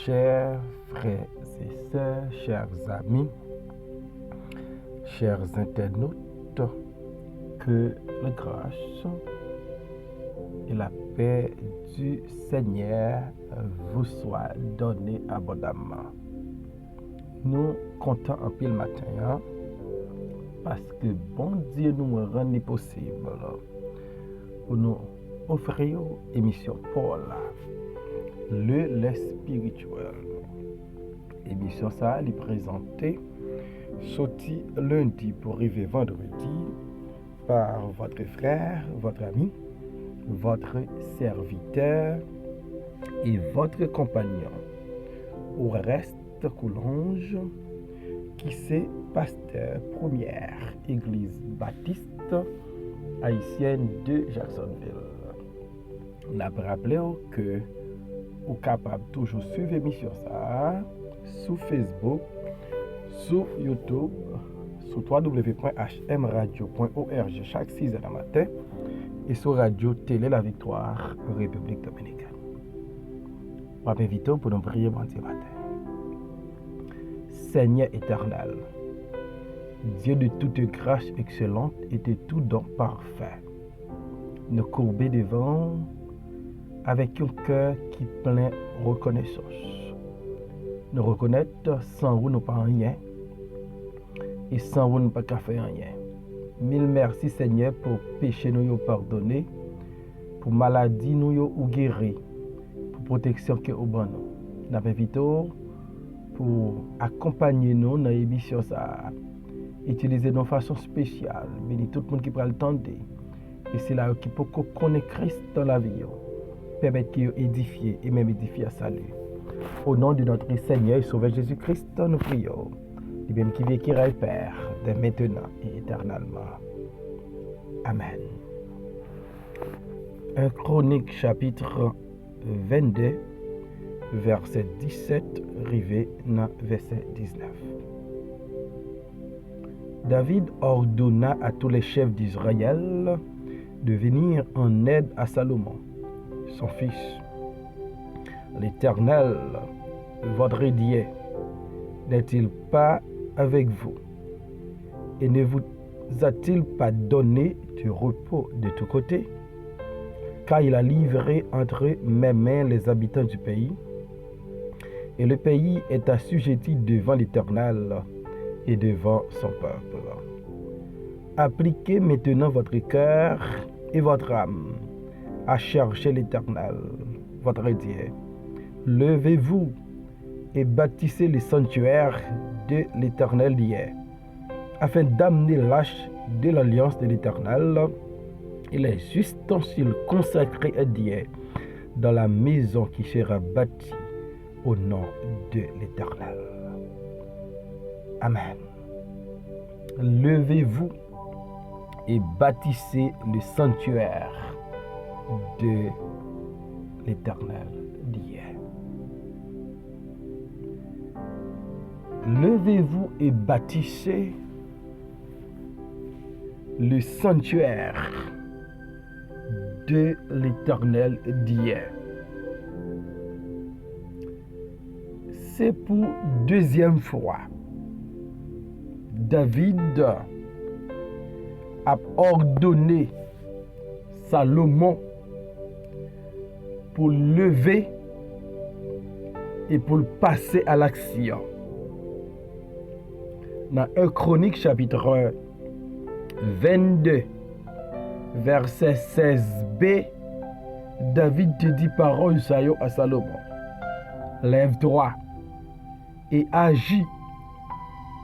Chers frères et sœurs, chers amis, chers internautes, que la grâce et la paix du Seigneur vous soient données abondamment. Nous comptons en pile matin parce que bon Dieu nous rend possible pour nous offrir émission Paul, le spirituel. Émission ça est présentée sorti lundi pour arriver vendredi par votre frère, votre ami, votre serviteur et votre compagnon. Au reste, Coulonge, qui c'est pasteur première église baptiste haïtienne de Jacksonville. On a rappelé que vous êtes capable de toujours suivre l'émission ça sur Facebook, sur YouTube, sur www.hmradio.org chaque 6h du matin et sur Radio Télé La Victoire, République Dominicaine. Je vous invite pour nous prier bon Dieu matin. Seigneur éternel, Dieu de toute grâce excellente et de tout don parfait, nous courber devant avec un cœur qui plein reconnaissance. Nous reconnaître sans vous nous pas rien et sans vous nous pas qu'à faire rien. Mille merci Seigneur pour péché nous pardonné, pour maladie nous ou guéri, pour protection que au bon nous. Nous invitons pour accompagner nous dans l'émission ça. Utiliser de façon spéciale, béni tout le monde qui prend le temps de. Et c'est là qui peut connaître Christ dans la vie, permettre qu'il édifie et même édifier à salut. Au nom de notre Seigneur et Sauveur Jésus-Christ, nous prions. Et bien qui vit qui règne Père, dès maintenant et éternellement. Amen. 1 Chronique chapitre 22, verset 17, rivé dans verset 19. David ordonna à tous les chefs d'Israël de venir en aide à Salomon, son fils. L'Éternel, votre Dieu, n'est-il pas avec vous? Et ne vous a-t-il pas donné du repos de tous côtés? Car il a livré entre mes mains les habitants du pays, et le pays est assujetti devant l'Éternel et devant son peuple. Appliquez maintenant votre cœur et votre âme à chercher l'Éternel, votre Dieu. Levez-vous et bâtissez le sanctuaire de l'Éternel d'hier, afin d'amener l'arche de l'alliance de l'Éternel et les ustensiles consacrés à Dieu dans la maison qui sera bâtie au nom de l'Éternel. Amen. Levez-vous et bâtissez le sanctuaire de l'Éternel d'hier. Levez-vous et bâtissez le sanctuaire de l'Éternel d'hier. C'est pour deuxième fois. David a ordonné Salomon pour lever et pour passer à l'action. Dans 1 Chronique chapitre 22, verset 16b, David te dit parole à Salomon. Lève-toi et agis,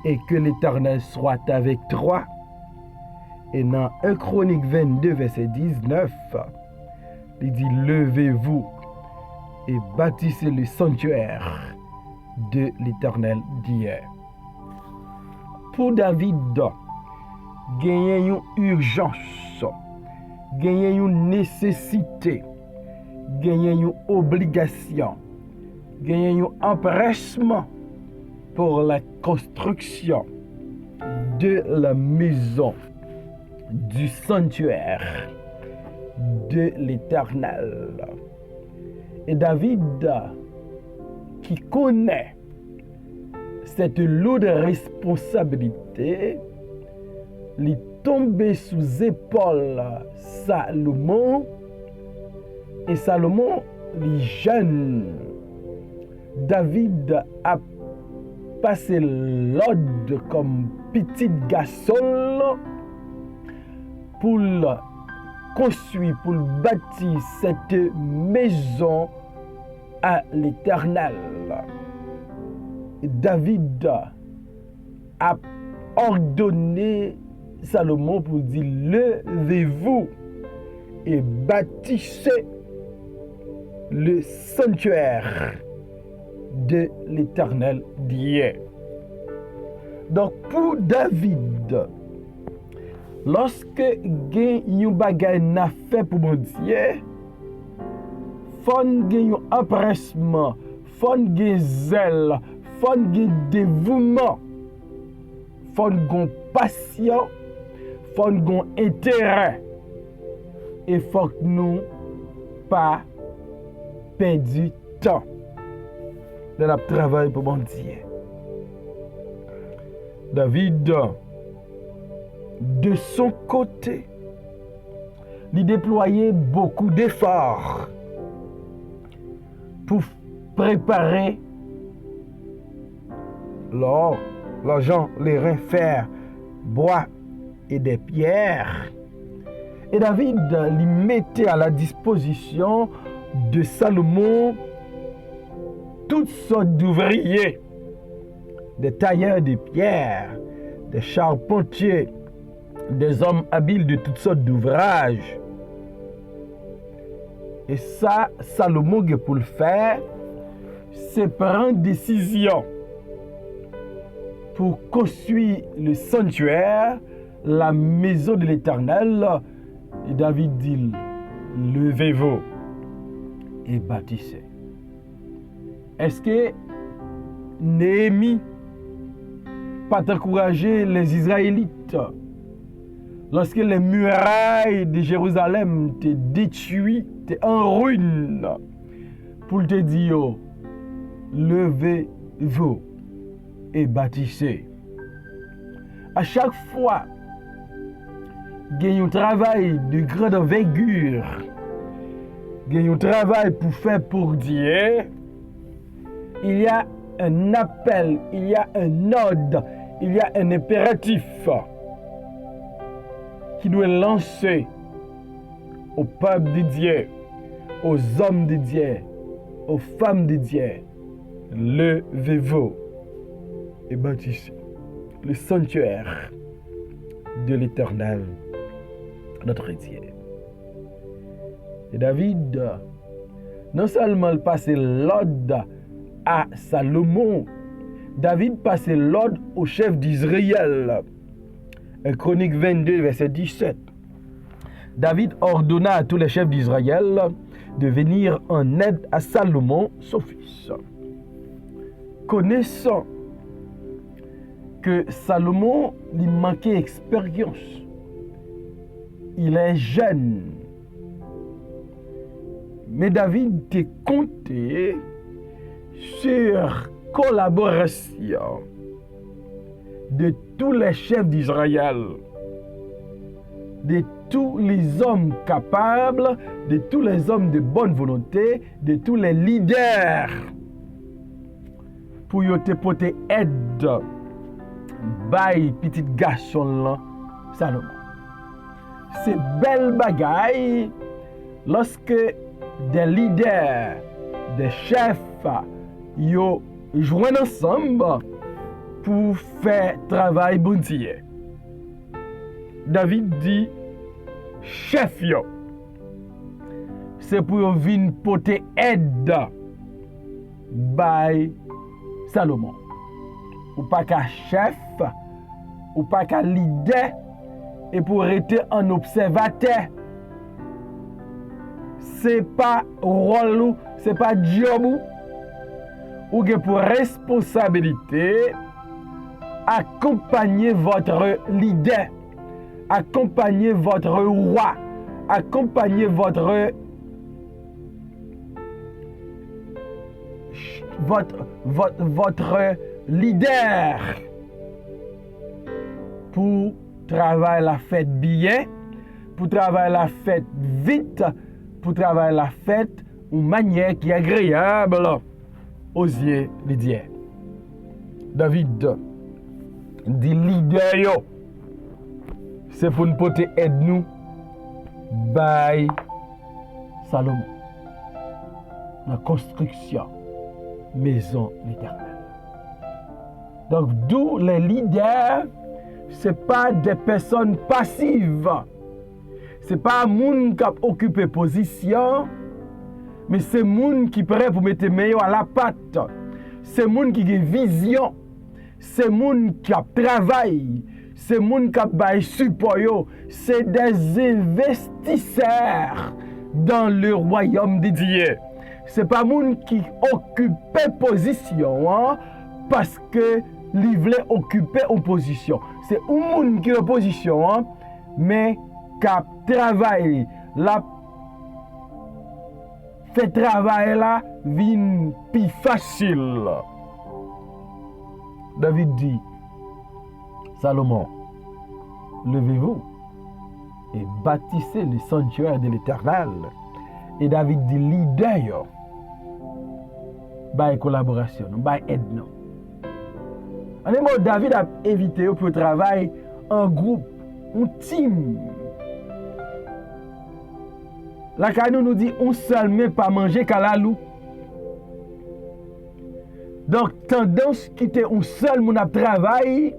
et que l'Éternel soit avec toi. Et dans 1 Chronique 22, verset 19, il dit, levez-vous et bâtissez le sanctuaire de l'Éternel d'hier. Pour David, gagner une urgence, gagner une nécessité, gagner une obligation, gagner un empressement pour la construction de la maison du sanctuaire de l'Éternel. Et David qui connaît cette lourde responsabilité, il tombé sous épaule Salomon, et Salomon, les jeune. David a passé l'ordre comme petit garçon pour construire, pour bâtir cette maison à l'Éternel. David a ordonné Salomon pour dire: levez-vous et bâtissez le sanctuaire de l'Éternel d'hier. Donc pour David, lorsque gen yon bagay n'a fait pour mon Dieu, faut gen yon empressement, faut gen zèle, faut gen dévouement, faut gen patience, faut gen intérêt, et faut que nous pas perdu temps dans le travail pour mon Dieu. David, de son côté, il déployait beaucoup d'efforts pour préparer l'or, l'argent, les reins, fer, bois et des pierres. Et David lui mettait à la disposition de Salomon toutes sortes d'ouvriers, des tailleurs de pierre, des charpentiers, des hommes habiles de toutes sortes d'ouvrages. Et ça, Salomon, pour le faire, c'est prendre décision pour construire le sanctuaire, la maison de l'Éternel. Et David dit: levez-vous et bâtissez. Est-ce que Néhémie pas encouragé les Israélites lorsque les murailles de Jérusalem étaient détruites, étaient en ruine, pour te dire: levez-vous et bâtissez? À chaque fois qu'il y a un travail de grande envergure, qu'il y a un travail pour faire pour Dieu, il y a un appel, il y a un ordre, il y a un impératif qui doit lancer au peuple de Dieu, aux hommes de Dieu, aux femmes de Dieu: levez-vous et bâtissez le sanctuaire de l'Éternel, notre Dieu. Et David, non seulement il passait l'ordre à Salomon, David passait l'ordre au chef d'Israël. Chronique 22, verset 17. David ordonna à tous les chefs d'Israël de venir en aide à Salomon, son fils. Connaissant que Salomon lui manquait expérience, il est jeune, mais David était compté sur collaboration de tous les chefs d'Israël, de tous les hommes capables, de tous les hommes de bonne volonté, de tous les leaders, pour te porter aide by petit garçon là, Salomon. C'est belle bagaille lorsque des leaders, des chefs, yo joignent ensemble pour faire travail bon Dieu. David dit: chef yo, c'est pour venir porter aide by Salomon. Ou pas qu'un chef, ou pas qu'un leader, et pour être un observateur. C'est pas rôle, c'est pas job ou que pour responsabilité accompagner votre leader, accompagner votre roi, accompagner votre votre leader pour travailler la fête bien, pour travailler la fête vite, pour travailler la fête d'une manière qui est agréable aux yeux de Dieu. David dit leader yo, c'est pour nous porter aide nous by Salomon. La construction maison l'Éternel. Donc d'où les leaders, c'est pas des personnes passives. C'est pas un monde qui a occupé position, mais c'est un monde qui est prêt pour mettre meilleur à la patte. C'est un monde qui a vision. C'est un monde qui a travail. C'est un monde qui a bail support. C'est des investisseurs dans le royaume de Dieu. C'est pas un monde qui occupe position parce que il voulait occuper une position. C'est un monde qui est en position, mais qui a travaillé, la fait travail là, vient plus facile. David dit, Salomon, levez-vous et bâtissez le sanctuaire de l'Éternel. Et David dit, leader, by collaboration, by aide nous. En un mot, David a évité pour travailler en groupe, en team. La canon nous dit, on seul mais pas manger qu'à la loup. Donc, tendance qui était un seul mon a travaillé,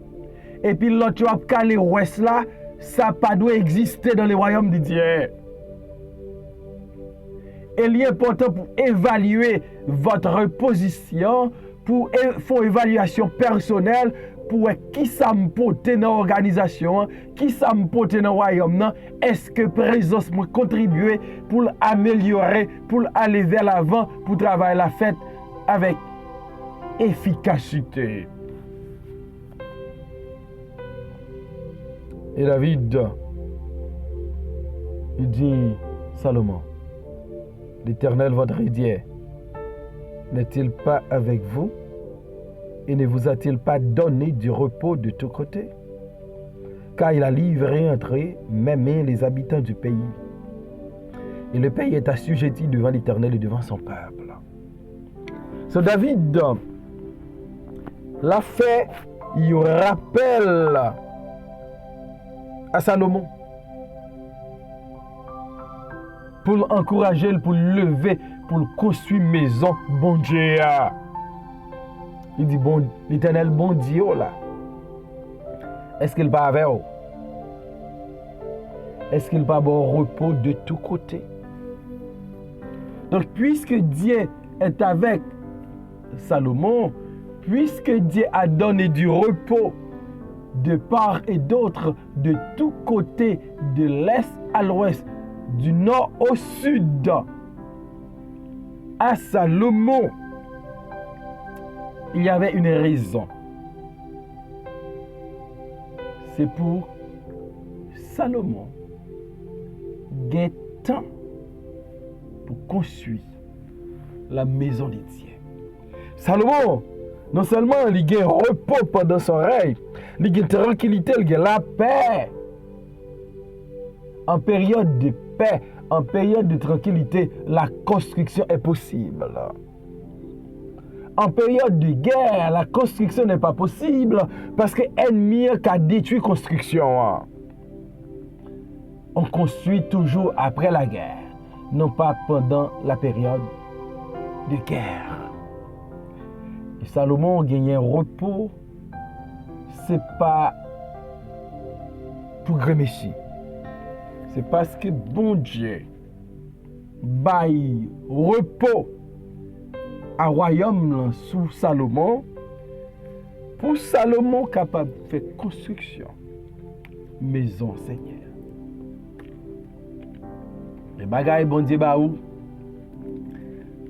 et puis l'autre a calé ouest là, ça pas doit exister dans le royaume de Dieu. Et il est important pour évaluer votre position, pour faire une évaluation personnelle, pour qui ça me porte dans l'organisation, qui ça me porte dans le royaume, est-ce que présence me contribue pour améliorer, pour aller vers l'avant, pour travailler la fête avec efficacité. Et David, il dit, Salomon, l'Éternel votre Dieu n'est-il pas avec vous et ne vous a-t-il pas donné du repos de tous côtés? Car il a livré entre même les habitants du pays. Et le pays est assujetti devant l'Éternel et devant son peuple. So David l'a fait, il rappelle à Salomon pour l'encourager, pour le lever, pour le construire maison, bon Dieu. Il dit, bon, l'Éternel, bon Dieu, là. Est-ce qu'il va avec vous? Est-ce qu'il va avoir repos de tous côtés? Donc, puisque Dieu est avec Salomon, puisque Dieu a donné du repos de part et d'autre, de tous côtés, de l'est à l'ouest, du nord au sud, à Salomon, il y avait une raison. C'est pour Salomon gagner temps pour construire la maison de Dieu. Salomon, non seulement il gagne repos pendant son règne, il gagne tranquillité, il gagne la paix. En période de paix, en période de tranquillité, la construction est possible. En période de guerre, la construction n'est pas possible parce que l'ennemi a détruit la construction. On construit toujours après la guerre, non pas pendant la période de guerre. Et Salomon gagne un repos, c'est pas pour grémesser. C'est parce que bon Dieu baille repos à royaume sous Salomon, pour Salomon capable de faire construction maison Seigneur. Les bagailles bon Dieu baou,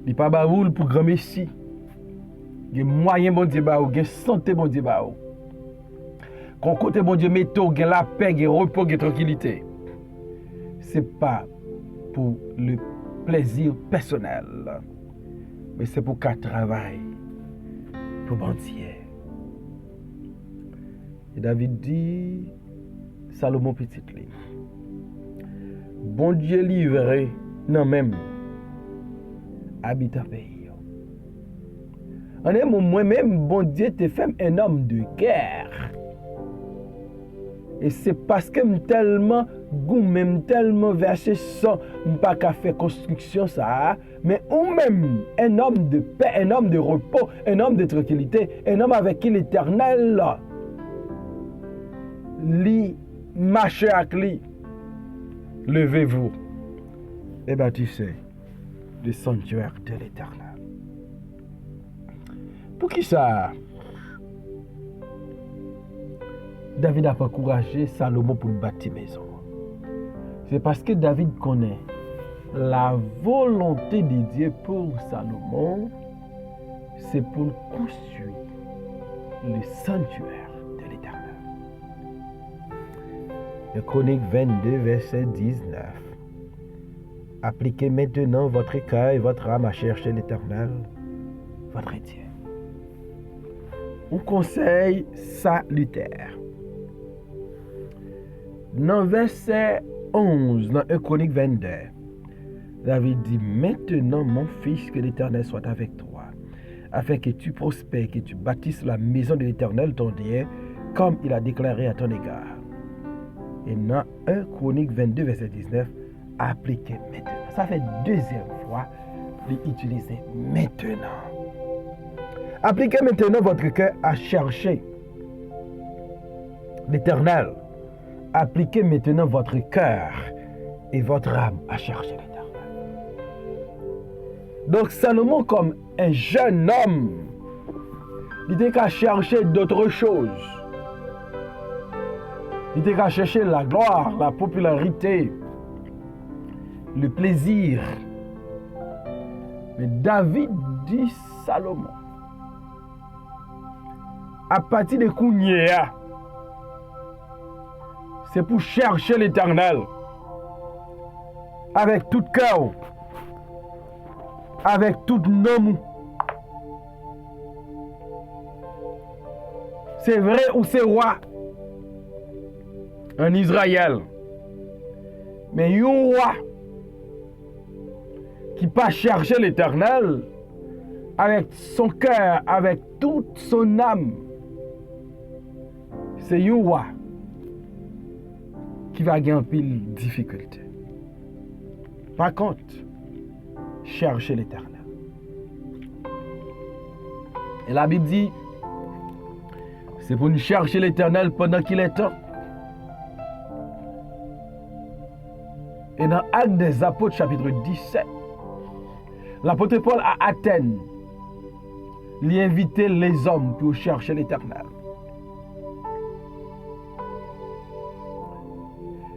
il pas baoul pour grand messie. Il y a moyen bon Dieu baou, il y a santé bon Dieu baou. Quand côté bon Dieu métaux, il y a la paix, il y a repos, il y a tranquillité. C'est pas pour le plaisir personnel, mais c'est pour qu'elle travaille pour bon Dieu. Et David dit, Salomon petit li, bon Dieu livré, non même, habite en pays. En un moment même, bon Dieu te fait un homme de guerre. Et c'est parce que je tellement goût, même tellement versé sans, pas qu'à faire construction ça, mais ou même un homme de paix, un homme de repos, un homme de tranquillité, un homme avec qui l'Éternel lui marche avec lui. Levez-vous et bâtissez le sanctuaire de l'Éternel. Pour qui ça? David a encouragé Salomon pour bâtir maison. C'est parce que David connaît la volonté de Dieu pour Salomon, c'est pour construire le sanctuaire de l'Éternel. Le Chronique 22, verset 19. Appliquez maintenant votre cœur et votre âme à chercher l'Éternel, votre Dieu. Un conseil salutaire. Dans verset 11, dans 1 Chronique 22, David dit, maintenant mon fils, que l'Éternel soit avec toi, afin que tu prospères, que tu bâtisses la maison de l'Éternel ton Dieu, comme il a déclaré à ton égard. Et dans 1 Chronique 22, verset 19, appliquez maintenant. Ça fait deuxième fois l'utiliser maintenant. Appliquez maintenant votre cœur à chercher l'Éternel. Appliquez maintenant votre cœur et votre âme à chercher l'Éternel. Donc Salomon, comme un jeune homme, il était qu'à chercher d'autres choses. Il était qu'à chercher la gloire, la popularité, le plaisir. Mais David dit Salomon, à partir de Kounia, c'est pour chercher l'Éternel avec tout cœur, avec tout nom. C'est vrai ou c'est roi en Israël, mais un roi qui pas chercher l'Éternel avec son cœur, avec toute son âme, c'est un roi qui va gagner un pile difficulté. Par contre, cherchez l'Éternel. Et la Bible dit, c'est pour nous chercher l'Éternel pendant qu'il est temps. Et dans Actes des Apôtres, chapitre 17, l'apôtre Paul à Athènes, il invitait les hommes pour chercher l'Éternel.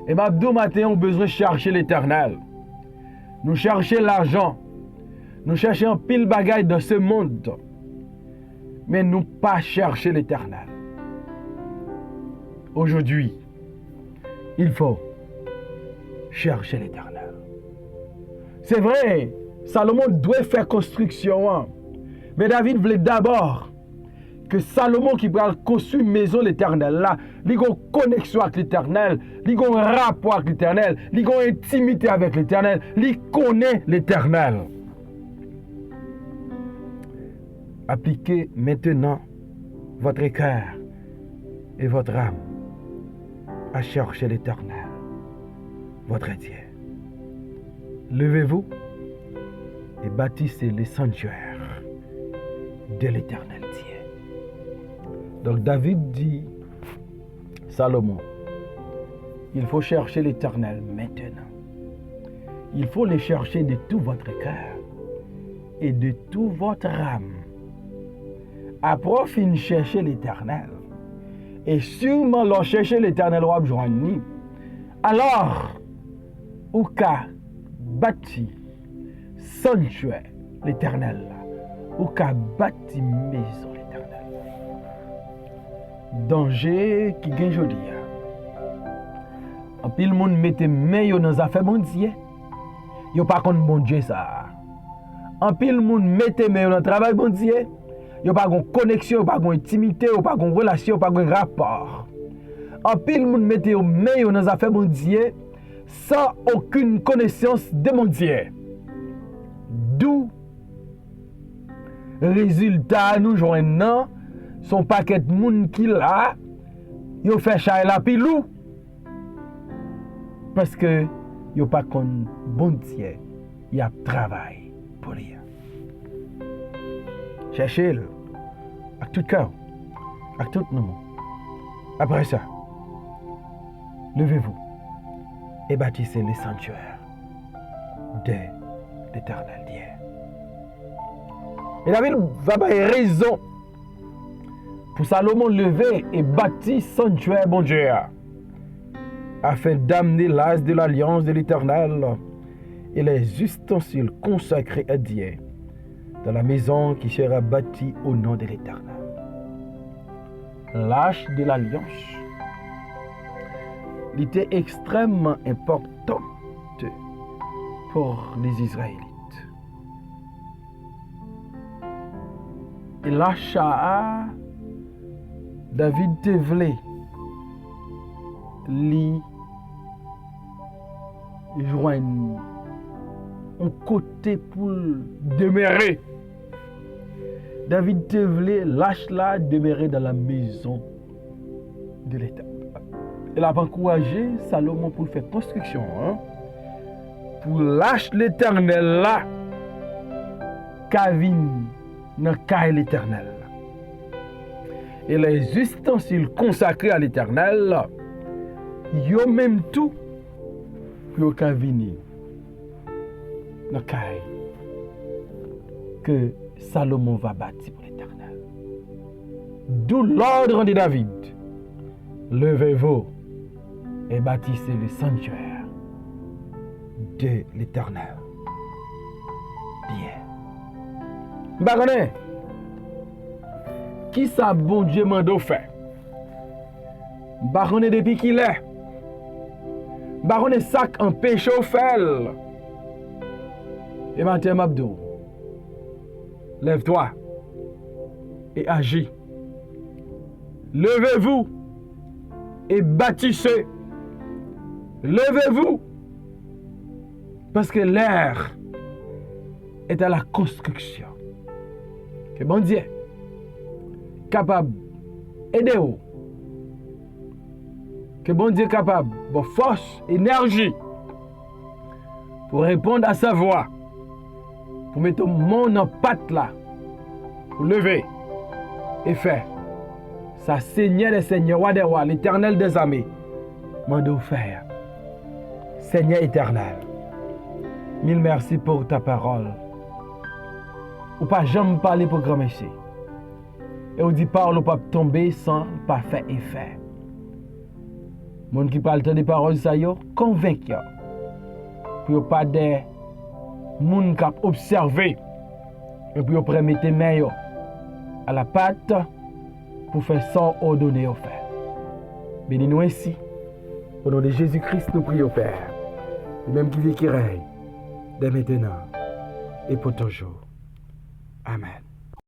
Et Mabdou matin, on a besoin de chercher l'Éternel. Nous chercher l'argent. Nous chercher un pile bagaille dans ce monde. Mais nous pas chercher l'Éternel. Aujourd'hui, il faut chercher l'Éternel. C'est vrai, Salomon doit faire construction. Mais David voulait d'abord que Salomon qui va construire une maison l'Éternel là, il a une connexion avec l'Éternel, il a un rapport avec l'Éternel, il a une intimité avec l'Éternel, il connaît l'Éternel. Appliquez maintenant votre cœur et votre âme à chercher l'Éternel, votre Dieu. Levez-vous et bâtissez les sanctuaires de l'Éternel Dieu. Donc David dit, Salomon, il faut chercher l'Éternel maintenant. Il faut le chercher de tout votre cœur et de toute votre âme. Après fin chercher l'Éternel, et sûrement l'on chercher l'Éternel ou joindre, alors ou qu'a bâti sanctuaire l'Éternel, ou qu'a bâti maison l'Éternel. Danger qui gagne aujourd'hui. En pile monde mette main dans affaires bon Dieu. Yo pas contre bon Dieu ça. En pile moun mette mais dans travail bon Dieu, yo pas gon connexion, pas gon intimité, pas gon relation, pas gon rapport. En pile moun mette yo mais dans affaire bon Dieu sans aucune connaissance de mon Dieu. D'où résultat nous joignons son paquet de moun qui là, yo fait chay la pilou. Parce que yo pas kon bon Dieu, y a travail pour lui. Cherchez-le à tout cœur, à tout moment. Après ça, levez-vous et bâtissez le sanctuaire de l'Éternel Dieu. Et David va avoir raison pour Salomon lever et bâtir sanctuaire bon Dieu, afin d'amener l'as de l'alliance de l'Éternel et les ustensiles consacrés à Dieu dans la maison qui sera bâtie au nom de l'Éternel. L'arche de l'alliance était extrêmement importante pour les Israélites. Et l'arche David te voulait li joindre un côté pour demeurer. David te voulait l'arche là demeurer dans la maison de l'État. Il a encouragé Salomon pour faire construction, pour l'arche l'Éternel là, Kavin dans caille l'Éternel. Et les ustensiles consacrés à l'Éternel, yo même tout pour Kavini dans caille que Salomon va bâtir pour l'Éternel. D'où l'ordre de David. Levez-vous et bâtissez le sanctuaire de l'Éternel. Bien. Baronne, qui ça bon Dieu m'a fait? Baronne depuis qu'il est. Baronne sac en péché au fel. Et maintenant Mabdou, lève-toi et agis. Levez-vous et bâtissez. Levez-vous. Parce que l'air est à la construction. Que bon Dieu capable d'aider vous. Que bon Dieu capable de force, énergie pour répondre à sa voix. Pour mettre mon en patte là. Pour lever et faire. Ça Seigneur des Seigneurs, roi des rois, l'Éternel des armées, m'a offert. Seigneur éternel, mille merci pour ta parole. Ou pas jamais parler pour grand merci. Et on dit parole ou pas tomber sans pas faire effet. Mon qui parle des paroles ça yo convaincu. Pour pas des moun qui observer et puis après mettre main yo à la patte pour faire ça ordonné au Père. Bénis-nous ainsi. Au nom de Jésus-Christ, nous prions au Père. Le même qui vit qui règne, dès maintenant et pour toujours. Amen.